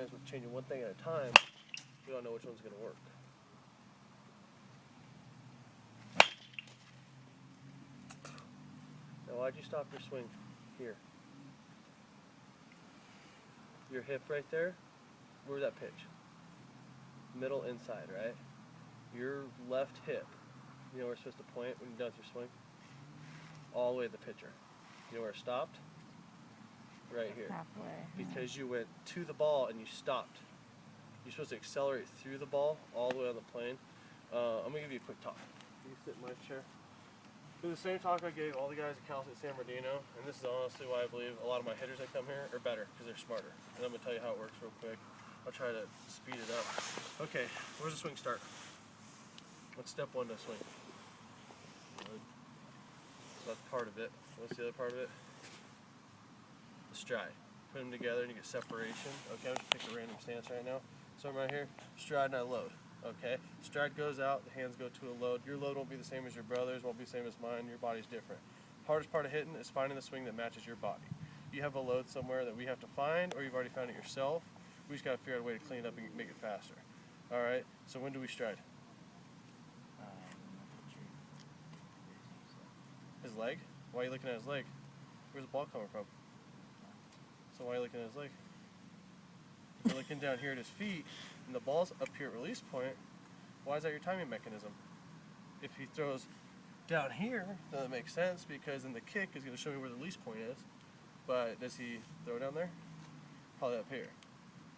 with changing one thing at a time, we don't know which one's going to work. Now, why'd you stop your swing here? Your hip right there, where's that pitch? Middle inside, right? Your left hip, you know where it's supposed to point when you're done with your swing? All the way to the pitcher. You know where it stopped? Right here. Halfway. Because you went to the ball and you stopped. You're supposed to accelerate through the ball all the way on the plane. I'm going to give you a quick talk. You sit in my chair. Do the same talk I gave all the guys at Cal State San Bernardino, and this is honestly why I believe a lot of my hitters that come here are better, because they're smarter. And I'm going to tell you how it works real quick. I'll try to speed it up. Okay, where's the swing start? What's step one to swing? Good. So that's part of it. What's the other part of it? The stride. Put them together and you get separation. Okay, I'm just pick a random stance right now. So I'm right here, stride and I load. Okay, stride goes out, the hands go to a load. Your load won't be the same as your brother's, won't be the same as mine. Your body's different. Hardest part of hitting is finding the swing that matches your body. You have a load somewhere that we have to find, or you've already found it yourself. We just got to figure out a way to clean it up and make it faster. All right, so when do we stride? His leg? Why are you looking at his leg? Where's the ball coming from? So why are you looking at his leg? If you're looking down here at his feet, and the ball's up here at release point, why is that your timing mechanism? If he throws down here, then it makes sense, because then the kick is going to show me where the release point is. But does he throw down there? Probably up here.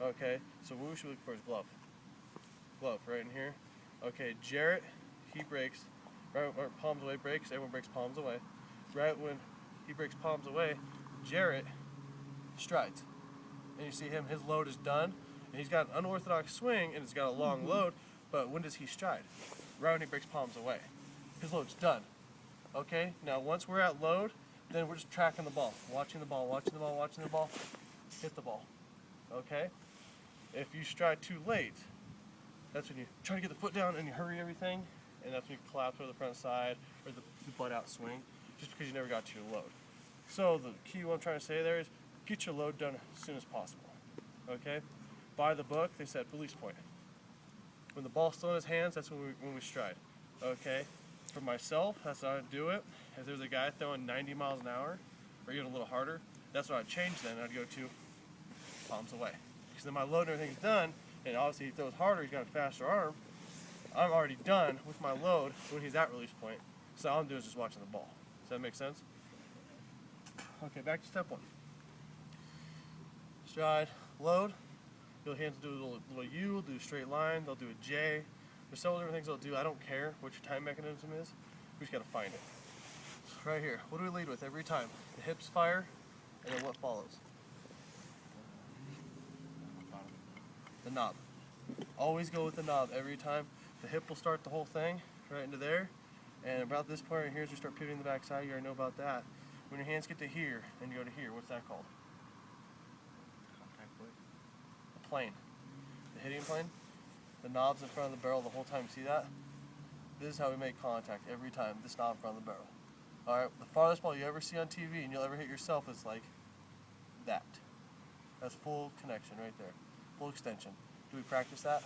Okay, so what we should look for is glove. Glove, right in here. Okay, Jarrett, he breaks, right when palms away breaks, everyone breaks palms away. Right when he breaks palms away, Jarrett strides. And you see him, his load is done, and he's got an unorthodox swing, and it's got a long load, but when does he stride? Right when he breaks palms away. His load's done. Okay, now once we're at load, then we're just tracking the ball, watching the ball, watching the ball, watching the ball, hit the ball. Okay? If you stride too late, that's when you try to get the foot down and you hurry everything, and that's when you collapse over the front side or the butt out swing, just because you never got to your load. So the key what I'm trying to say there is get your load done as soon as possible. Okay? By the book, they said release point. When the ball's still in his hands, that's when we stride. Okay? For myself, that's how I do it. If there's a guy throwing 90 miles an hour, or even a little harder, that's what I'd change then. I'd go to palms away. Because then my load and everything's done, and obviously he throws harder, he's got a faster arm. I'm already done with my load when he's at release point. So all I'm doing is just watching the ball. Does that make sense? Okay, back to step one. Stride, load. Your hands do a little U, do a straight line, they'll do a J. There's several different things they'll do. I don't care what your time mechanism is. We just gotta find it. Right here, what do we lead with every time? The hips fire, and then what follows? The knob. Always go with the knob every time. The hip will start the whole thing right into there. And about this point right here, as you start pivoting the backside, you already know about that. When your hands get to here and you go to here, what's that called? Contact point. A plane. The hitting plane. The knob's in front of the barrel the whole time. See that? This is how we make contact every time. This knob in front of the barrel. Alright, the farthest ball you ever see on TV and you'll ever hit yourself is like that. That's full connection right there. Full extension. Do we practice that?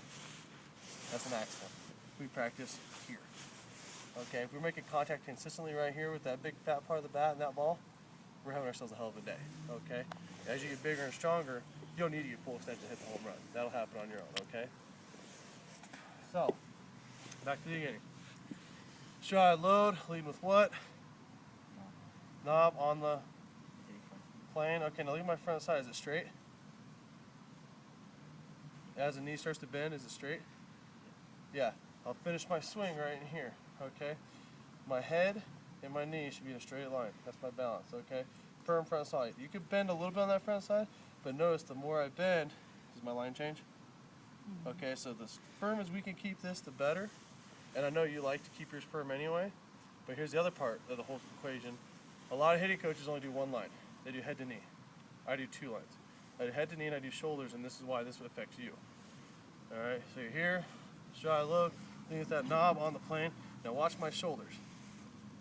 That's an accident. We practice here. Okay, if we're making contact consistently right here with that big fat part of the bat and that ball, we're having ourselves a hell of a day. Okay? As you get bigger and stronger, you don't need to get full extension to hit the home run. That'll happen on your own, okay? So, back to the beginning. Stride, load, lead with what? Knob on the plane. Okay, now look at my front side. Is it straight? As the knee starts to bend, is it straight? Yeah. I'll finish my swing right in here. Okay? My head and my knee should be in a straight line. That's my balance, okay? Firm front side. You could bend a little bit on that front side, but notice the more I bend, does my line change? Okay, so the firm as we can keep this, the better. And I know you like to keep yours firm anyway, but here's the other part of the whole equation. A lot of hitting coaches only do one line. They do head to knee. I do two lines. I do head to knee and I do shoulders, and this is why this affects you. Alright, so you're here, stride, load, lean with that knob on the plane. Now watch my shoulders.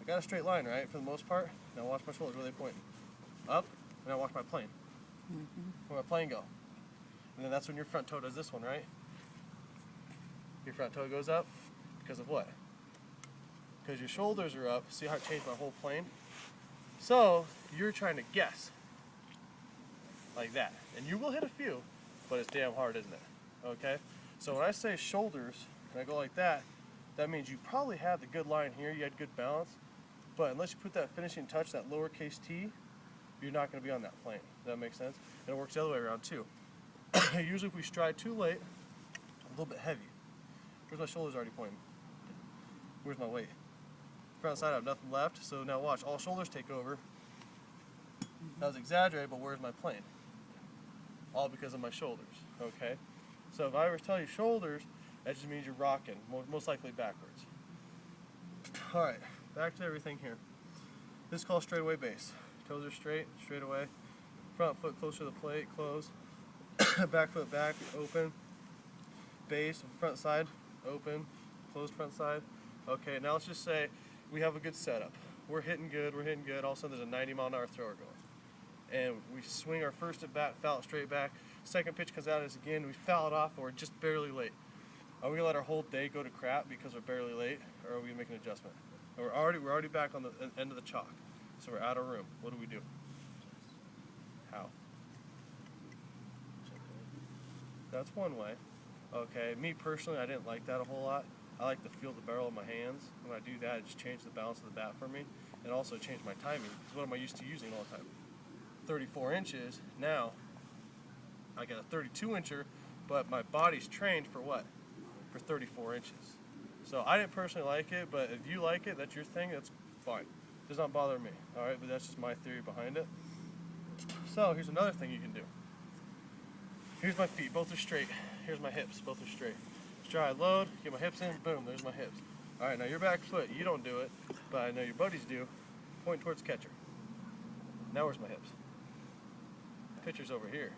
I got a straight line, right, for the most part. Now watch my shoulders, where they point. Up, and now watch my plane. Where my plane go? And then that's when your front toe does this one, right? Your front toe goes up because of what? Because your shoulders are up. See how it changed my whole plane? So you're trying to guess like that. And you will hit a few, but it's damn hard, isn't it? Okay? So when I say shoulders, and I go like that, that means you probably had the good line here, you had good balance, but unless you put that finishing touch, that lowercase t, you're not going to be on that plane. Does that make sense? And it works the other way around too. Usually if we stride too late, a little bit heavy. Where's my shoulders already pointing? Where's my weight? Front side, I have nothing left, so now watch, all shoulders take over. That was exaggerated, but where's my plane? All because of my shoulders, okay? So if I ever tell you shoulders, that just means you're rocking, most likely backwards. All right, back to everything here. This is called straightaway base. Toes are straight, straight away. Front foot closer to the plate, close. Back foot back, open. Base, front side, open. Closed front side. Okay, now let's just say we have a good setup. We're hitting good, all of a sudden there's a 90-mile-an-hour thrower going. And we swing our first at bat, foul it straight back. Second pitch comes at us again, we foul it off, and we're just barely late. Are we gonna let our whole day go to crap because we're barely late, or are we gonna make an adjustment? We're already back on the end of the chalk, so we're out of room. What do we do? How? That's one way. Okay, me personally, I didn't like that a whole lot. I like to feel the barrel of my hands. When I do that, it just changes the balance of the bat for me, and also changed my timing. Because what am I used to using all the time? 34 inches. Now, I got a 32-incher, but my body's trained for what? For 34 inches. So I didn't personally like it, but if you like it, that's your thing, that's fine. It does not bother me, all right? But that's just my theory behind it. So here's another thing you can do. Here's my feet, both are straight. Here's my hips, both are straight. Stride, load, get my hips in, boom, there's my hips. All right, now your back foot, you don't do it, but I know your buddies do. Point towards catcher. Now where's my hips? Pitcher's over here.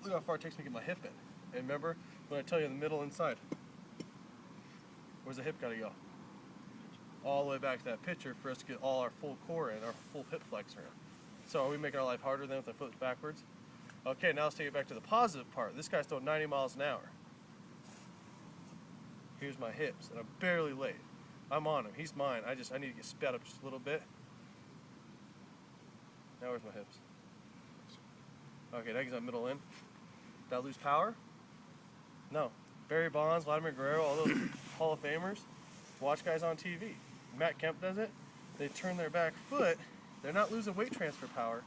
Look how far it takes me to get my hip in. And remember, when I tell you in the middle inside, where's the hip gotta go? All the way back to that pitcher for us to get all our full core in, our full hip flexor in. So are we making our life harder then with our foot backwards? Okay, now let's take it back to the positive part. This guy's throwing 90 miles an hour. Here's my hips, and I'm barely late. I'm on him, he's mine. I need to get sped up just a little bit. Now where's my hips? Okay, now he's on middle in. Did I lose power? No. Barry Bonds, Vladimir Guerrero, all those Hall of Famers, watch guys on TV. Matt Kemp does it. They turn their back foot. They're not losing weight transfer power.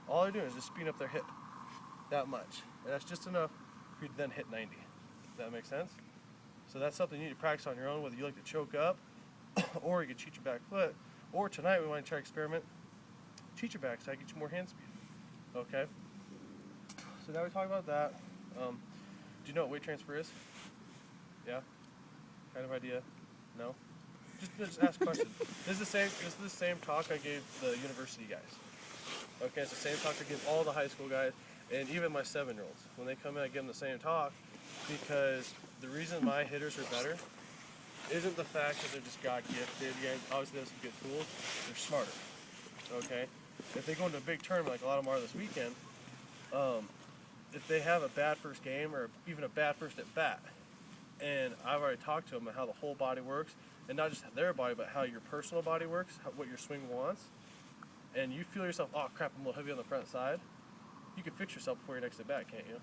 All they're doing is just speeding up their hip that much. And that's just enough for you to then hit 90. Does that make sense? So that's something you need to practice on your own, whether you like to choke up or you can cheat your back foot. Or tonight we want to try experiment. Cheat your back side, get you more hand speed. Okay? So now we talk about that. Do you know what weight transfer is? Yeah? Kind of idea? No? Just ask questions. This is the same talk I gave the university guys. Okay, it's the same talk I give all the high school guys and even my 7-year-olds. When they come in, I give them the same talk because the reason my hitters are better isn't the fact that they're just God gifted. Yeah, obviously they have some good tools. They're smarter. Okay? If they go into a big tournament like a lot of them are this weekend, if they have a bad first game or even a bad first at bat, and I've already talked to them about how the whole body works, and not just their body, but how your personal body works, what your swing wants, and you feel yourself, oh crap, I'm a little heavy on the front side, you can fix yourself before your next at bat, can't you?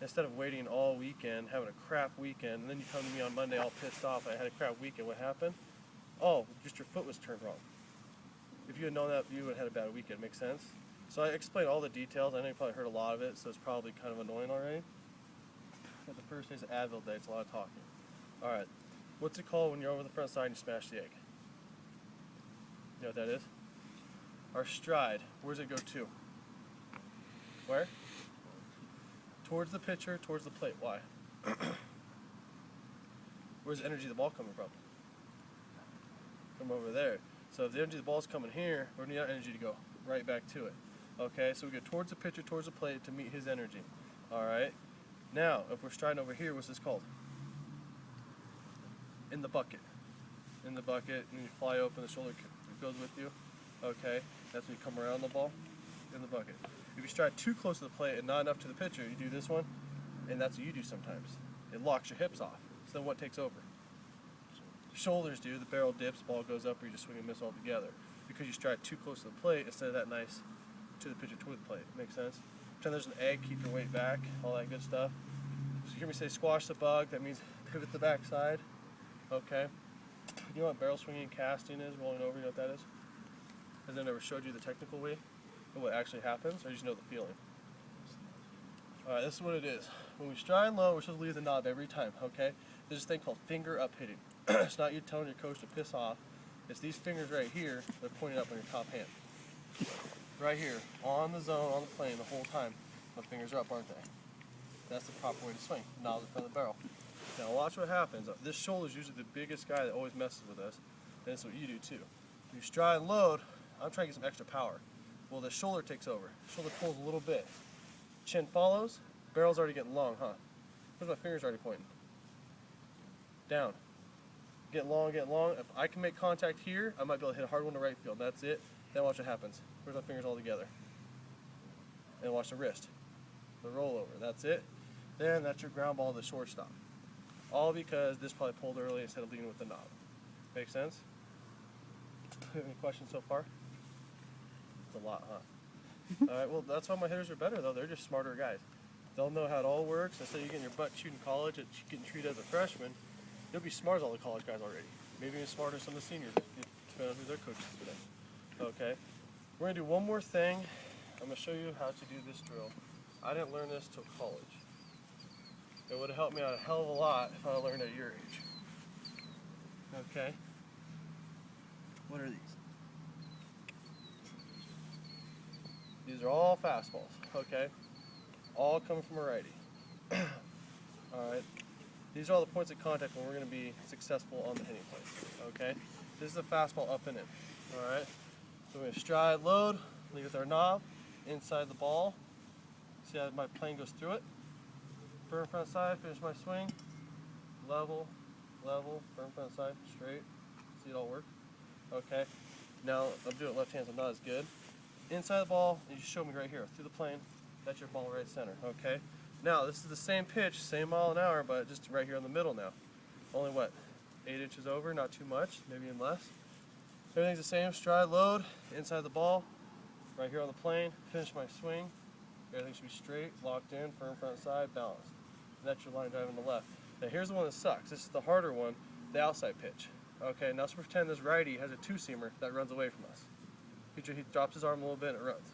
Instead of waiting all weekend, having a crap weekend, and then you come to me on Monday all pissed off, I had a crap weekend, what happened? Oh, just your foot was turned wrong. If you had known that, you would have had a bad weekend, make sense? So I explained all the details. I know you probably heard a lot of it, so it's probably kind of annoying already. But the first day's Advil day, it's a lot of talking. All right, what's it called when you're over the front side and you smash the egg? You know what that is? Our stride, where's it go to? Where? Towards the pitcher, towards the plate. Why? Where's the energy of the ball coming from? From over there. So if the energy of the ball's coming here, we need our energy to go right back to it. Okay, so we go towards the pitcher, towards the plate to meet his energy. All right. Now, if we're striding over here, what's this called? In the bucket. In the bucket, and you fly open, the shoulder goes with you. Okay, that's when you come around the ball. In the bucket. If you stride too close to the plate and not enough to the pitcher, you do this one, and that's what you do sometimes. It locks your hips off. So then what takes over? Shoulders do. The barrel dips, ball goes up, or you just swing and miss altogether. Because you stride too close to the plate instead of that nice to the pitcher toward the plate. Makes sense? Pretend there's an egg, keep your weight back, all that good stuff. So you hear me say squash the bug, that means pivot the backside. Okay. You know what barrel swinging and casting is, rolling over, you know what that is? Has anyone ever showed you the technical way of what actually happens, or you just know the feeling? Alright, this is what it is. When we stride low, we're supposed to leave the knob every time, okay? There's this thing called finger up hitting. It's not you telling your coach to piss off. It's these fingers right here, they're pointing up on your top hand. Right here, on the zone, on the plane, the whole time. My fingers are up, aren't they? That's the proper way to swing. Knobs in front of the barrel. Now watch what happens. This shoulder is usually the biggest guy that always messes with us. And that's what you do too. When you stride and load, I'm trying to get some extra power. Well, the shoulder takes over. Shoulder pulls a little bit. Chin follows. Barrel's already getting long, huh? Where's my fingers already pointing? Down. Get long, get long. If I can make contact here, I might be able to hit a hard one to right field. That's it. Then watch what happens. Where's my fingers all together? And watch the wrist. The rollover. That's it. Then that's your ground ball to the shortstop. All because this probably pulled early instead of leading with the knob. Make sense? Any questions so far? It's a lot, huh? Alright, well that's why my hitters are better though. They're just smarter guys. They'll know how it all works. Instead of you getting your butt chewed in college and getting treated as a freshman, you'll be smart as all the college guys already. Maybe even smarter than some of the seniors, depending on who their coach is today. Okay? We're going to do one more thing. I'm going to show you how to do this drill. I didn't learn this till college. It would have helped me out a hell of a lot if I learned at your age. Okay? What are these? These are all fastballs, okay? All coming from a righty. Alright? These are all the points of contact when we're going to be successful on the hitting plane, okay? This is a fastball up and in, alright? So we're going to stride, load, lead with our knob, inside the ball. See how my plane goes through it? Firm front side, finish my swing. Level, level, firm front side, straight. See it all work? Okay. Now, I'm doing it left hand, so I'm not as good. Inside the ball, you just show me right here, through the plane. That's your ball right center, okay? Now, this is the same pitch, same mile an hour, but just right here in the middle now. Only what, 8 inches over, not too much, maybe even less. Everything's the same, stride, load, inside the ball, right here on the plane, finish my swing. Everything should be straight, locked in, firm front side, balanced. And that's your line drive on the left. Now here's the one that sucks. This is the harder one, the outside pitch. Okay, now let's pretend this righty has a two-seamer that runs away from us. He drops his arm a little bit and it runs.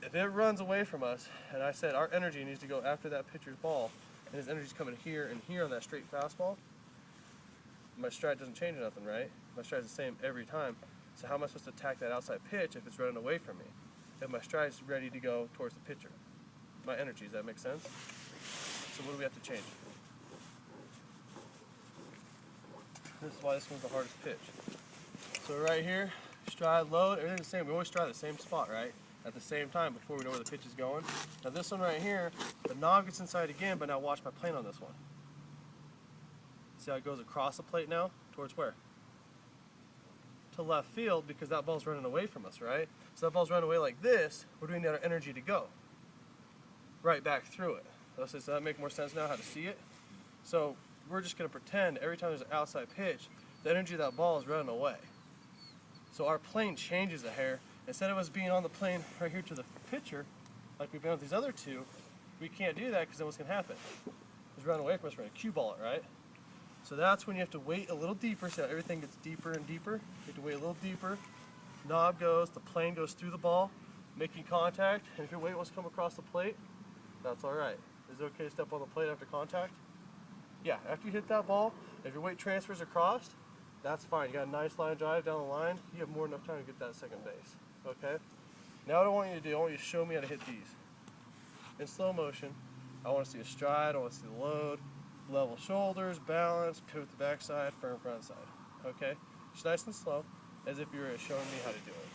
If it runs away from us, and I said our energy needs to go after that pitcher's ball, and his energy's coming here and here on that straight fastball, my stride doesn't change nothing, right? My stride's the same every time. So how am I supposed to attack that outside pitch if it's running away from me? If my stride's ready to go towards the pitcher. My energy, does that make sense? So what do we have to change? This is why this one's the hardest pitch. So right here, stride, load, everything's the same. We always stride the same spot, right? At the same time before we know where the pitch is going. Now this one right here, the knob gets inside again, but now watch my plane on this one. See how it goes across the plate now? Towards where? To left field, because that ball's running away from us, right? So that ball's running away like this, where do we need our energy to go? Right back through it. Does that make more sense now how to see it? So we're just going to pretend every time there's an outside pitch, the energy of that ball is running away. So our plane changes a hair. Instead of us being on the plane right here to the pitcher, like we've been with these other two, we can't do that because then what's going to happen? It's running away from us, we're going to cue ball it, right? So that's when you have to wait a little deeper, so everything gets deeper and deeper. You have to wait a little deeper. Knob goes, the plane goes through the ball, making contact, and if your weight wants to come across the plate, that's alright. Is it okay to step on the plate after contact? Yeah, after you hit that ball, if your weight transfers across, that's fine. You got a nice line drive down the line, you have more than enough time to get that second base. Okay? Now what I want you to do, I want you to show me how to hit these. In slow motion, I want to see a stride, I want to see the load, level shoulders, balance, pivot the backside, firm front side. Okay? Just nice and slow, as if you were showing me how to do it.